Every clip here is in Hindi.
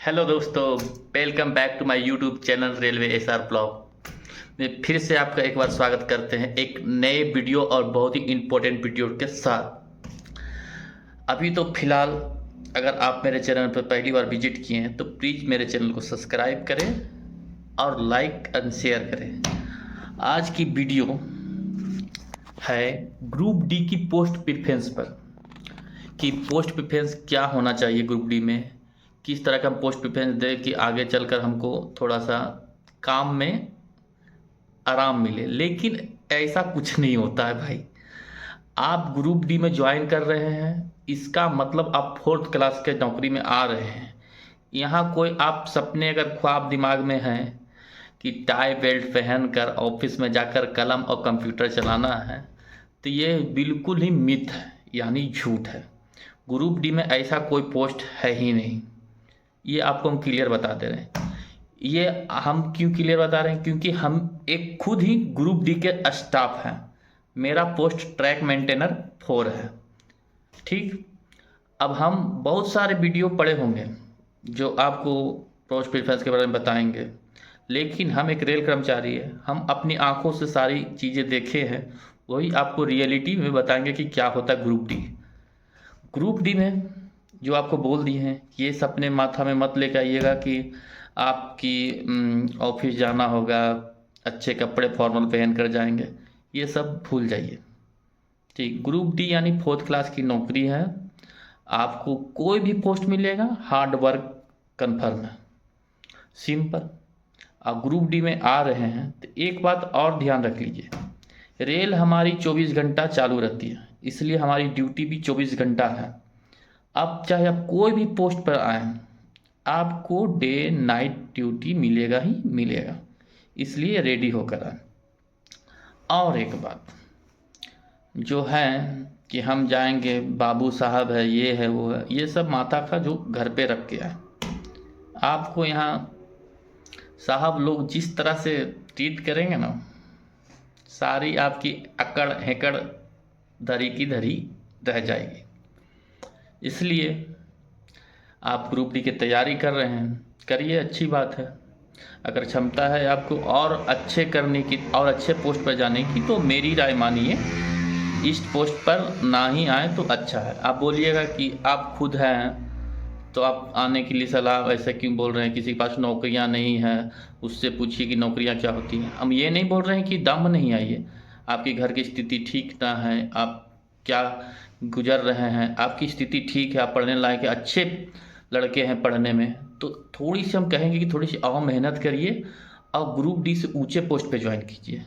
हेलो दोस्तों, welcome back to my YouTube channel railway SR blog में फिर से आपका एक बार स्वागत करते हैं एक नए वीडियो और बहुत ही इम्पोर्टेंट वीडियो के साथ। अभी तो फिलहाल अगर आप मेरे चैनल पर पहली बार विजिट किए हैं तो प्लीज़ मेरे चैनल को सब्सक्राइब करें और लाइक एंड शेयर करें। आज की वीडियो है ग्रुप डी की पोस्ट प्रेफरेंस पर कि पोस्ट प्रेफरेंस क्या होना चाहिए ग्रुप डी में, किस तरह का पोस्ट प्रेफरेंस दें कि आगे चलकर हमको थोड़ा सा काम में आराम मिले। लेकिन ऐसा कुछ नहीं होता है भाई। आप ग्रुप डी में ज्वाइन कर रहे हैं, इसका मतलब आप फोर्थ क्लास के नौकरी में आ रहे हैं। यहाँ कोई आप सपने अगर ख्वाब दिमाग में हैं कि टाई बेल्ट पहन कर ऑफिस में जाकर कलम और कंप्यूटर चलाना है, तो ये बिल्कुल ही मिथ है, यानी झूठ है। ग्रुप डी में ऐसा कोई पोस्ट है ही नहीं। ये आपको हम क्लियर बता दे रहे हैं। ये हम क्यों क्लियर बता रहे हैं? क्योंकि हम एक खुद ही ग्रुप डी के स्टाफ हैं। मेरा पोस्ट ट्रैक मेंटेनर 4 है। ठीक, अब हम बहुत सारे वीडियो पढ़े होंगे जो आपको पोस्ट प्रेफरेंस के बारे में बताएंगे, लेकिन हम एक रेल कर्मचारी है, हम अपनी आंखों से सारी चीज़ें देखे हैं, वही आपको रियलिटी में बताएंगे कि क्या होता है ग्रुप डी। ग्रुप डी में जो आपको बोल दिए हैं, ये सपने माथा में मत लेकर आइएगा कि आपकी ऑफिस जाना होगा, अच्छे कपड़े फॉर्मल पहन कर जाएंगे। ये सब भूल जाइए। ठीक, ग्रुप डी यानी फोर्थ क्लास की नौकरी है। आपको कोई भी पोस्ट मिलेगा, हार्ड वर्क कन्फर्म है, सिंपल। आप ग्रुप डी में आ रहे हैं तो एक बात और ध्यान रख लीजिए, रेल हमारी 24 घंटा चालू रहती है, इसलिए हमारी ड्यूटी भी 24 घंटा है। अब चाहे आप कोई भी पोस्ट पर आए, आपको डे नाइट ड्यूटी मिलेगा ही मिलेगा, इसलिए रेडी होकर आए। और एक बात जो है कि हम जाएंगे, बाबू साहब है, ये है वो है, ये सब माथा का जो घर पे रख के आए। आपको यहाँ साहब लोग जिस तरह से ट्रीट करेंगे ना, सारी आपकी अकड़ हेकड़ धरी की धरी रह जाएगी। इसलिए आप ग्रुप डी की तैयारी कर रहे हैं, करिए, अच्छी बात है। अगर क्षमता है आपको और अच्छे करने की और अच्छे पोस्ट पर जाने की, तो मेरी राय मानिए, इस पोस्ट पर ना ही आए तो अच्छा है। आप बोलिएगा कि आप खुद हैं तो आप आने के लिए सलाह ऐसे क्यों बोल रहे हैं, किसी के पास नौकरियां नहीं हैं उससे पूछिए कि नौकरियां क्या होती हैं। हम ये नहीं बोल रहे हैं कि दम नहीं आइए, आपके घर की स्थिति ठीक ना है, आप क्या गुजर रहे हैं, आपकी स्थिति ठीक है, आप पढ़ने लायक अच्छे लड़के हैं पढ़ने में, तो थोड़ी सी हम कहेंगे कि थोड़ी सी और मेहनत करिए और ग्रुप डी से ऊंचे पोस्ट पे ज्वाइन कीजिए।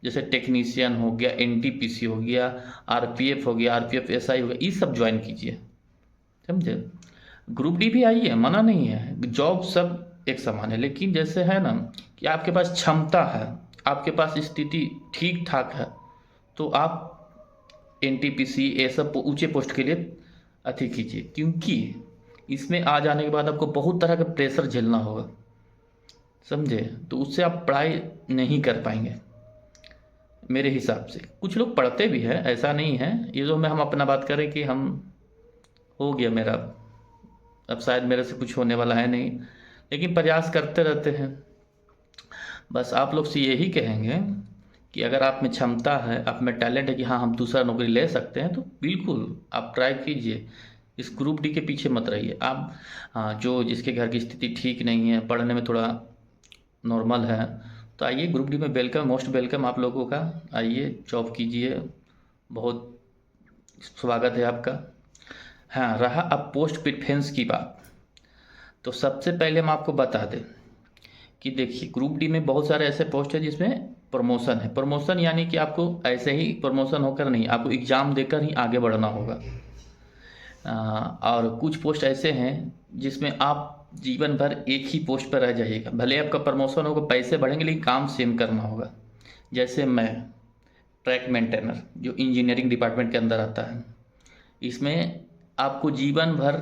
जैसे टेक्नीशियन हो गया, एनटीपीसी हो गया, आरपीएफ हो गया, आरपीएफ एसआई हो गया, ये सब ज्वाइन कीजिए, समझे। ग्रुप डी भी आइए, मना नहीं है, जॉब सब एक समान है। लेकिन जैसे है ना कि आपके पास क्षमता है, आपके पास स्थिति ठीक ठाक है, तो आप एनटीपीसी ये सब ऊंचे पोस्ट के लिए अति कीजिए। क्योंकि इसमें आ जाने के बाद आपको बहुत तरह का प्रेशर झेलना होगा, समझे। तो उससे आप पढ़ाई नहीं कर पाएंगे मेरे हिसाब से। कुछ लोग पढ़ते भी हैं, ऐसा नहीं है। ये जो हम अपना बात करें कि हम हो गया मेरा, अब शायद मेरे से कुछ होने वाला है नहीं, लेकिन प्रयास करते रहते हैं। बस आप लोग से यही कहेंगे कि अगर आप में क्षमता है, आप में टैलेंट है कि हाँ हम दूसरा नौकरी ले सकते हैं, तो बिल्कुल आप ट्राई कीजिए। इस ग्रुप डी के पीछे मत रहिए। आप हाँ, जो जिसके घर की स्थिति ठीक नहीं है, पढ़ने में थोड़ा नॉर्मल है, तो आइए ग्रुप डी में, वेलकम, मोस्ट वेलकम आप लोगों का। आइए जॉब कीजिए, बहुत स्वागत है आपका। हाँ, रहा अब पोस्ट प्रेफरेंस की बात, तो सबसे पहले हम आपको बता दें कि देखिए ग्रुप डी में बहुत सारे ऐसे पोस्ट है जिसमें प्रमोशन है। प्रमोशन यानी कि आपको ऐसे ही प्रमोशन होकर नहीं, आपको एग्ज़ाम देकर ही आगे बढ़ना होगा। और कुछ पोस्ट ऐसे हैं जिसमें आप जीवन भर एक ही पोस्ट पर रह जाइएगा, भले आपका प्रमोशन होगा, पैसे बढ़ेंगे, लेकिन काम सेम करना होगा। जैसे मैं ट्रैक मेंटेनर, जो इंजीनियरिंग डिपार्टमेंट के अंदर आता है, इसमें आपको जीवन भर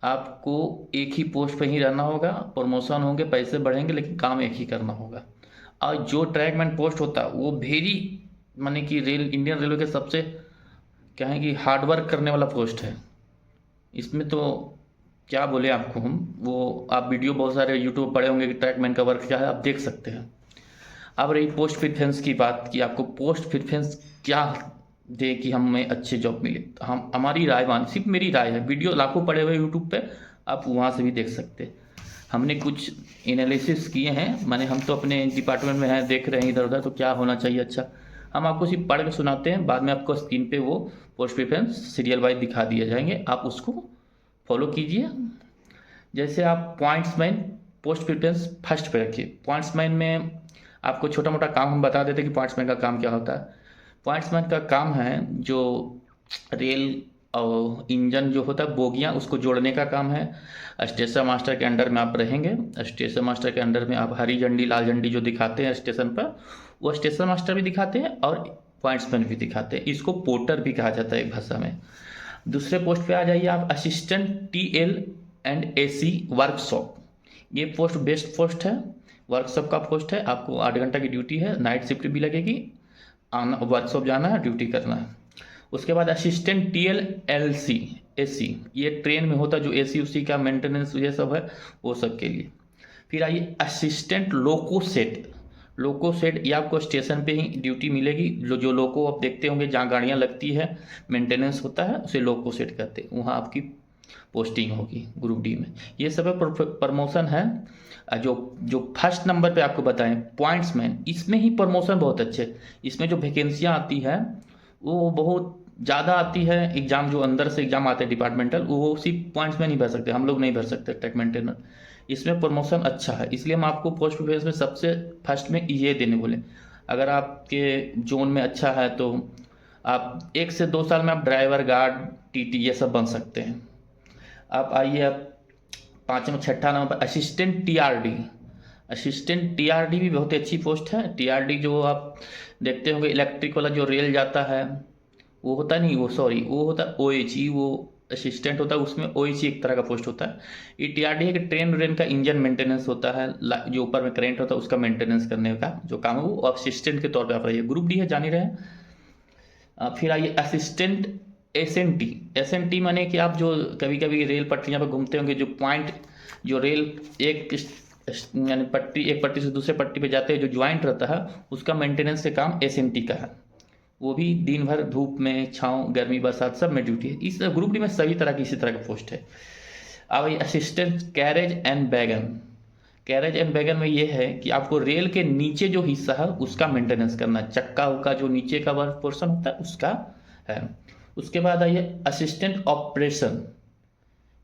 आपको एक ही पोस्ट पर ही रहना होगा, प्रमोशन होंगे, पैसे बढ़ेंगे, लेकिन काम एक ही करना होगा। और जो ट्रैकमैन पोस्ट होता है वो वेरी, माने कि इंडियन रेलवे के सबसे कहें कि हार्डवर्क करने वाला पोस्ट है। इसमें तो क्या बोले आपको हम, वो आप वीडियो बहुत सारे यूट्यूब पढ़े होंगे कि ट्रैकमैन का वर्क क्या है, आप देख सकते हैं। अब रही पोस्ट प्रेफरेंस की बात कि आपको पोस्ट प्रेफरेंस क्या दे कि हमें अच्छे जॉब मिले, तो हम हमारी राय मान, सिर्फ मेरी राय है, वीडियो लाखों पड़े हुए यूट्यूब पे, आप वहाँ से भी देख सकते हैं। हमने कुछ एनालिसिस किए हैं, माने हम तो अपने डिपार्टमेंट में हैं, देख रहे हैं इधर उधर, तो क्या होना चाहिए अच्छा, हम आपको सिर्फ पढ़ के सुनाते हैं, बाद में आपको स्क्रीन पे वो पोस्ट प्रेफरेंस सीरियल वाइज दिखा दिए जाएंगे, आप उसको फॉलो कीजिए। जैसे आप पॉइंट्समैन पोस्ट प्रेफरेंस फर्स्ट पे रखिए। पॉइंट्समैन में आपको छोटा मोटा काम हम बता देते हैं कि पॉइंट्समैन का काम क्या होता है। पॉइंट्समैन का काम है जो रेल और इंजन जो होता है बोगियाँ, उसको जोड़ने का काम है। स्टेशन मास्टर के अंडर में आप रहेंगे। स्टेशन मास्टर के अंडर में आप हरी झंडी लाल झंडी जो दिखाते हैं स्टेशन पर, वो स्टेशन मास्टर भी दिखाते हैं और पॉइंट्समैन भी दिखाते हैं। इसको पोर्टर भी कहा जाता है एक भाषा में। दूसरे पोस्ट पे आ जाइए आप, असिस्टेंट TL&AC वर्कशॉप। ये पोस्ट बेस्ट पोस्ट है, वर्कशॉप का पोस्ट है। आपको 8 घंटा की ड्यूटी है, नाइट शिफ्ट भी लगेगी, आना वर्कशॉप जाना है, ड्यूटी करना है। उसके बाद असिस्टेंट TL/LC/AC, ये ट्रेन में होता है जो AC उसी का मेंटेनेंस ये सब है, वो सब के लिए। फिर आइए असिस्टेंट लोको सेट, ये आपको स्टेशन पे ही ड्यूटी मिलेगी। जो लोको आप देखते होंगे जहाँ गाड़ियाँ लगती है, मेंटेनेंस होता है, उसे लोको सेट करते हैं, वहाँ आपकी पोस्टिंग होगी ग्रुप डी में। ये सब प्रमोशन है। जो जो फर्स्ट नंबर पे आपको बताएं पॉइंट्समैन, इसमें ही प्रमोशन बहुत अच्छे। इसमें जो वैकेंसियाँ आती है वो बहुत ज़्यादा आती है। एग्ज़ाम जो अंदर से एग्ज़ाम आते हैं डिपार्टमेंटल, वो सिर्फ पॉइंट्समैन नहीं भर सकते, हम लोग नहीं भर सकते ट्रैक मेंटेनर। इसमें प्रमोशन अच्छा है, इसलिए हम आपको पोस्ट प्रेफरेंस में सबसे फर्स्ट में ये देने बोले। अगर आपके जोन में अच्छा है तो आप 1 से 2 साल में आप ड्राइवर, गार्ड, TT ये सब बन सकते हैं। आप आइए, आप 5वां 6ठा नंबर पर असिस्टेंट TRD। असिस्टेंट TRD भी बहुत ही अच्छी पोस्ट है। TRD जो आप देखते होंगे इलेक्ट्रिक वाला जो रेल जाता है, वो होता नहीं, वो सॉरी वो होता है OHE, वो असिस्टेंट होता है, उसमें OHE एक तरह का पोस्ट होता है। ये TRD है कि ट्रेन का इंजन मेंटेनेंस होता है, जो ऊपर में करेंट होता है उसका मेंटेनेंस करने का जो काम है, वो असिस्टेंट के तौर पर आप रहिए। ग्रुप डी है, जान ही रहे हैं। फिर आइए असिस्टेंट SNT माने कि आप जो कभी कभी रेल पटरियाँ पर घूमते होंगे, जो पॉइंट जो रेल एक यानी पट्टी, एक पट्टी से दूसरे पट्टी पे जाते हैं, जो ज्वाइंट रहता है, उसका मेंटेनेंस का काम SNT का है। वो भी दिन भर धूप में, छाँव, गर्मी, बरसात सब में ड्यूटी है। इस ग्रुप डी में सभी तरह की इसी तरह का पोस्ट है। अब असिस्टेंट कैरेज एंड वैगन में ये है कि आपको रेल के नीचे जो हिस्सा है उसका मेंटेनेंस करना, चक्का का जो नीचे का वर्क पोर्शन होता है उसका है। उसके बाद आइए असिस्टेंट ऑपरेशन।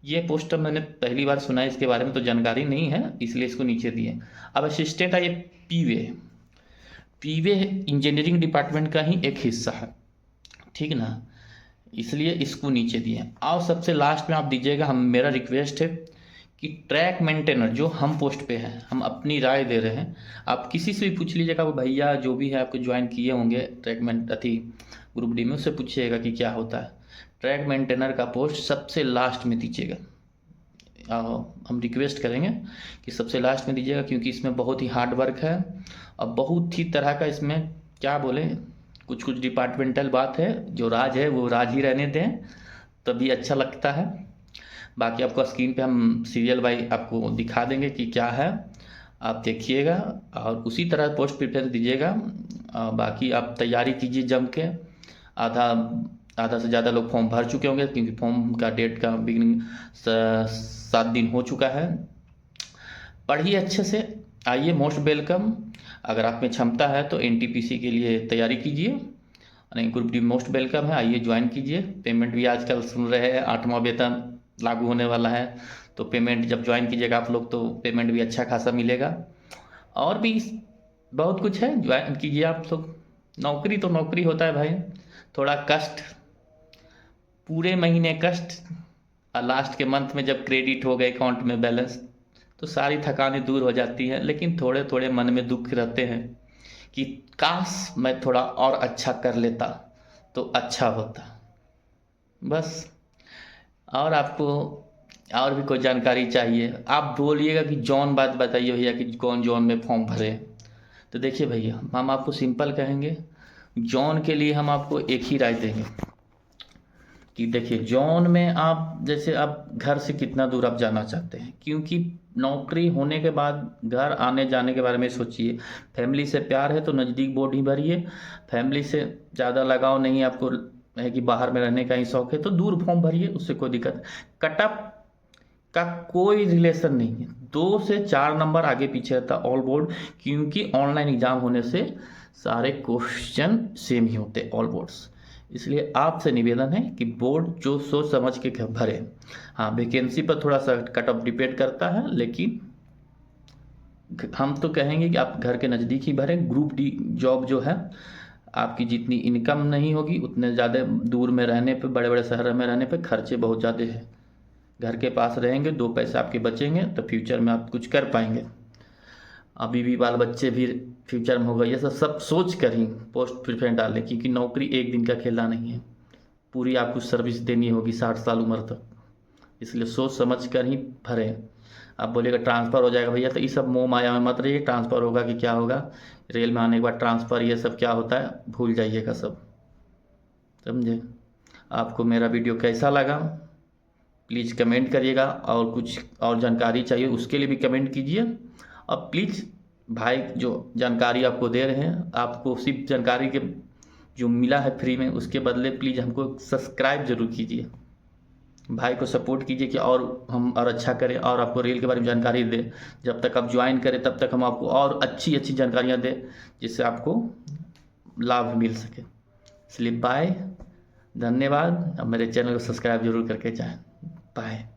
ये पोस्ट मैंने पहली बार सुना है, इसके बारे में तो जानकारी नहीं है, इसलिए इसको नीचे दिए। अब असिस्टेंट आइए पीवे इंजीनियरिंग डिपार्टमेंट का ही एक हिस्सा है, ठीक ना, इसलिए इसको नीचे दिए। और सबसे लास्ट में आप दीजिएगा, हम मेरा रिक्वेस्ट है कि ट्रैक मेंटेनर जो हम पोस्ट पे हैं, हम अपनी राय दे रहे हैं, आप किसी से भी पूछ लीजिएगा, वो भैया जो भी है आपको ज्वाइन किए होंगे ग्रुप डी में, उससे पूछिएगा कि क्या होता है। ट्रैक मेंटेनर का पोस्ट सबसे लास्ट में दीजिएगा, हम रिक्वेस्ट करेंगे कि सबसे लास्ट में दीजिएगा, क्योंकि इसमें बहुत ही हार्ड वर्क है और बहुत ही तरह का इसमें क्या बोले, कुछ डिपार्टमेंटल बात है, जो राज है वो राज ही रहने दें, तभी अच्छा लगता है। बाकी आपको स्क्रीन पे हम सीरियल वाइज आपको दिखा देंगे कि क्या है, आप देखिएगा और उसी तरह पोस्ट प्रेफरेंस दीजिएगा। बाकी आप तैयारी कीजिए जम के। आधा से ज़्यादा लोग फॉर्म भर चुके होंगे, क्योंकि फॉर्म का डेट का बिगिनिंग 7 दिन हो चुका है। पढ़िए अच्छे से, आइए, मोस्ट वेलकम। अगर आप में क्षमता है तो NTPC के लिए तैयारी कीजिए, नहीं ग्रुप डी मोस्ट वेलकम है, आइए ज्वाइन कीजिए। पेमेंट भी आजकल सुन रहे हैं 8वां वेतन लागू होने वाला है, तो पेमेंट जब ज्वाइन कीजिएगा आप लोग तो पेमेंट भी अच्छा खासा मिलेगा। और भी बहुत कुछ है, ज्वाइन कीजिए आप लोग। नौकरी तो नौकरी होता है भाई, थोड़ा कष्ट, पूरे महीने कष्ट, और लास्ट के मंथ में जब क्रेडिट हो गए अकाउंट में बैलेंस, तो सारी थकानें दूर हो जाती हैं। लेकिन थोड़े थोड़े मन में दुख रहते हैं कि काश मैं थोड़ा और अच्छा कर लेता तो अच्छा होता, बस। और आपको और भी कोई जानकारी चाहिए, आप बोलिएगा कि जॉन बात बताइए भैया कि कौन जॉन में फॉर्म भरे। तो देखिए भैया, हम आपको सिंपल कहेंगे, जॉन के लिए हम आपको एक ही राय देंगे कि देखिए जॉन में आप जैसे आप घर से कितना दूर आप जाना चाहते हैं, क्योंकि नौकरी होने के बाद घर आने जाने के बारे में सोचिए। फैमिली से प्यार है तो नज़दीक बोर्ड ही भरिए, फैमिली से ज़्यादा लगाव नहीं आपको है कि बाहर में रहने का ही शौक है तो दूर फॉर्म भरिए, उससे कोई दिक्कत नहीं। कट ऑफ का कोई रिलेशन नहीं है, 2 से 4 नंबर आगे पीछे रहता ऑल बोर्ड, क्योंकि ऑनलाइन एग्जाम होने से सारे क्वेश्चन सेम ही होते हैं ऑल बोर्ड्स। इसलिए आपसे निवेदन है कि बोर्ड जो सोच समझ के भरे। हाँ, वैकेंसी पर थोड़ा सा कट ऑफ डिपेंड करता है, लेकिन हम तो कहेंगे कि आप घर के नज़दीक ही भरें। ग्रुप डी जॉब जो है, आपकी जितनी इनकम नहीं होगी उतने ज़्यादा दूर में रहने पे, बड़े बड़े शहर में रहने पे खर्चे बहुत ज़्यादा है। घर के पास रहेंगे 2 पैसे आपके बचेंगे तो फ्यूचर में आप कुछ कर पाएंगे। अभी भी बाल बच्चे भी फ्यूचर में होगा, ये सब सोच कर ही पोस्ट प्रिफरेंस डालें, क्योंकि नौकरी एक दिन का खेला नहीं है, पूरी आपको सर्विस देनी होगी 60 साल उम्र तक। इसलिए सोच समझ कर ही भरें। आप बोलिएगा ट्रांसफ़र हो जाएगा भैया, तो ये सब मोह माया में मत रहिए। ट्रांसफ़र होगा कि क्या होगा, रेल में आने के बाद ट्रांसफ़र ये सब क्या होता है भूल जाइएगा सब, समझे। आपको मेरा वीडियो कैसा लगा प्लीज़ कमेंट करिएगा, और कुछ और जानकारी चाहिए उसके लिए भी कमेंट कीजिए। और प्लीज़ भाई जो जानकारी आपको दे रहे हैं, आपको सिर्फ जानकारी के जो मिला है फ्री में, उसके बदले प्लीज़ हमको सब्सक्राइब ज़रूर कीजिए। भाई को सपोर्ट कीजिए कि और हम और अच्छा करें और आपको रेल के बारे में जानकारी दें। जब तक आप ज्वाइन करें तब तक हम आपको और अच्छी अच्छी जानकारियाँ दें, जिससे आपको लाभ मिल सके। इसलिए बाय, धन्यवाद। अब मेरे चैनल को सब्सक्राइब जरूर करके जाएं। बाय।